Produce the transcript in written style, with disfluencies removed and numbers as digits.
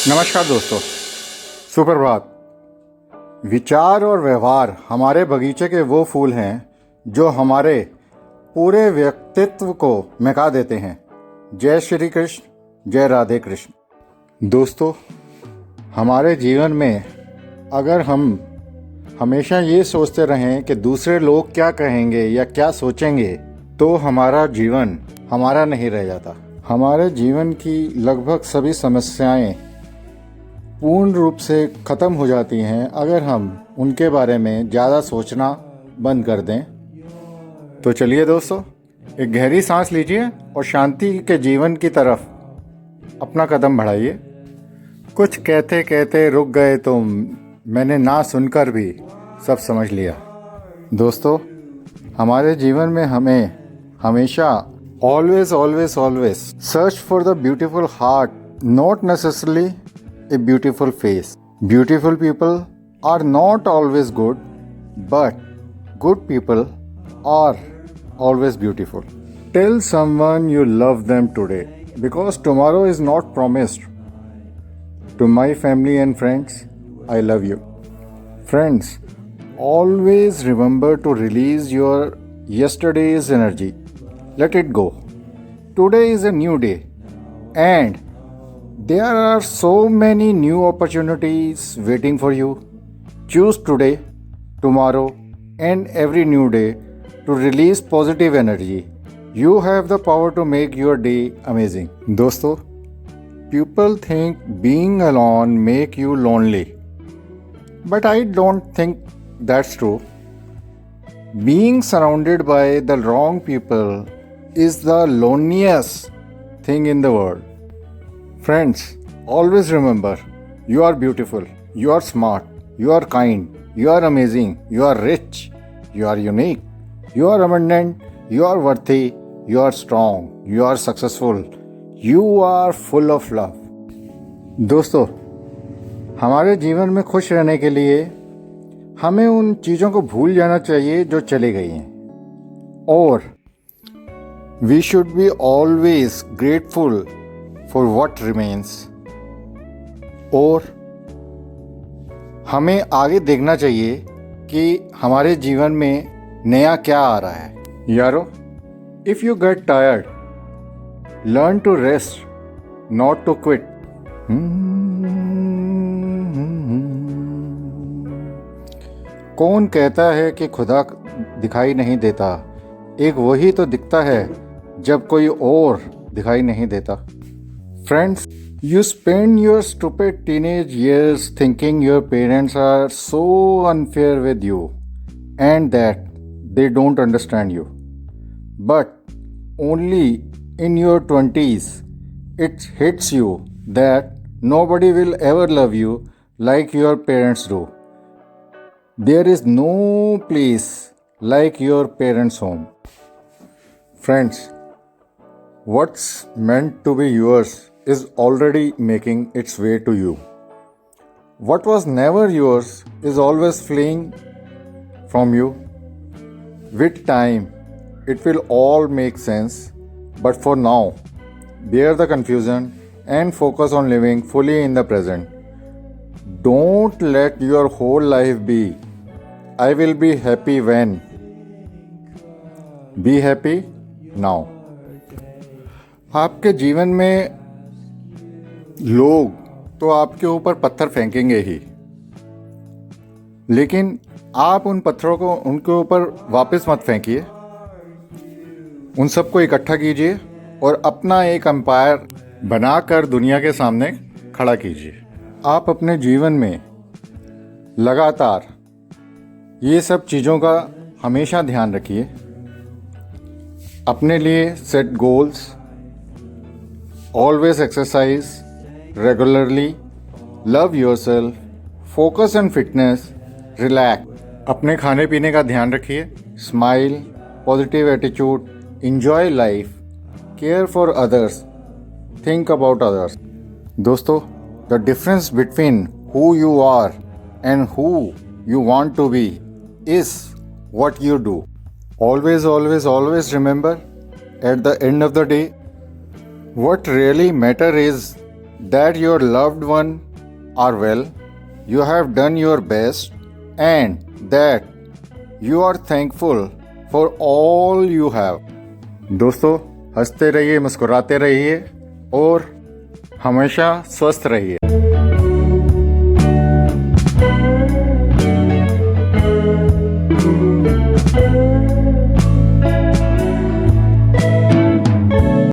नमस्कार दोस्तों, सुप्रभात। विचार और व्यवहार हमारे बगीचे के वो फूल हैं जो हमारे पूरे व्यक्तित्व को महका देते हैं। जय श्री कृष्ण, जय राधे कृष्ण। दोस्तों, हमारे जीवन में अगर हम हमेशा ये सोचते रहें कि दूसरे लोग क्या कहेंगे या क्या सोचेंगे, तो हमारा जीवन हमारा नहीं रह जाता। हमारे जीवन की लगभग सभी समस्याएं पूर्ण रूप से ख़त्म हो जाती हैं अगर हम उनके बारे में ज़्यादा सोचना बंद कर दें। तो चलिए दोस्तों, एक गहरी सांस लीजिए और शांति के जीवन की तरफ अपना कदम बढ़ाइए। कुछ कहते कहते रुक गए तुम, मैंने ना सुनकर भी सब समझ लिया। दोस्तों, हमारे जीवन में हमें हमेशा always always always search for the beautiful heart, not necessarily a beautiful face. Beautiful people are not always good, but good people are always beautiful. Tell someone you love them today, because tomorrow is not promised. To my family and friends, I love you. Friends, always remember to release your yesterday's energy. Let it go. Today is a new day, and there are so many new opportunities waiting for you. Choose today, tomorrow, and every new day to release positive energy. You have the power to make your day amazing. दोस्तों, people think being alone make you lonely, but I don't think that's true. Being surrounded by the wrong people is the loneliest thing in the world. Friends, always remember, you are beautiful, you are smart, you are kind, you are amazing, you are rich, you are unique, you are abundant, you are worthy, you are strong, you are successful, you are full of love. दोस्तों, हमारे जीवन में खुश रहने के लिए हमें उन चीज़ों को भूल जाना चाहिए जो चली गई हैं, और we should be always grateful for what remains. और हमें आगे देखना चाहिए कि हमारे जीवन में नया क्या आ रहा है। यारो, if you get tired, learn to rest, not to quit. कौन कहता है कि खुदा दिखाई नहीं देता? एक वही तो दिखता है जब कोई और दिखाई नहीं देता। Friends, you spend your stupid teenage years thinking your parents are so unfair with you and that they don't understand you. But only in your 20s it hits you that nobody will ever love you like your parents do. There is no place like your parents' home. Friends, what's meant to be yours is already making its way to you. What was never yours is always fleeing from you. With time, it will all make sense, but for now, bear the confusion and focus on living fully in the present. Don't let your whole life be, I will be happy when. Be happy now. आपके जीवन में लोग तो आपके ऊपर पत्थर फेंकेंगे ही, लेकिन आप उन पत्थरों को उनके ऊपर वापस मत फेंकिए। उन सबको इकट्ठा कीजिए और अपना एक एम्पायर बनाकर दुनिया के सामने खड़ा कीजिए। आप अपने जीवन में लगातार ये सब चीज़ों का हमेशा ध्यान रखिए। अपने लिए set goals, always exercise regularly, love yourself, focus on fitness, relax. अपने खाने पीने का ध्यान रखिए, smile, positive attitude, enjoy life, care for others, think about others. दोस्तों, the difference between who you are and who you want to be is what you do. Always, always, always remember, at the end of the day, what really matters is that your loved one are well, you have done your best, and that you are thankful for all you have. दोस्तों, हंसते रहिए, मुस्कुराते रहिए और हमेशा स्वस्थ रहिए।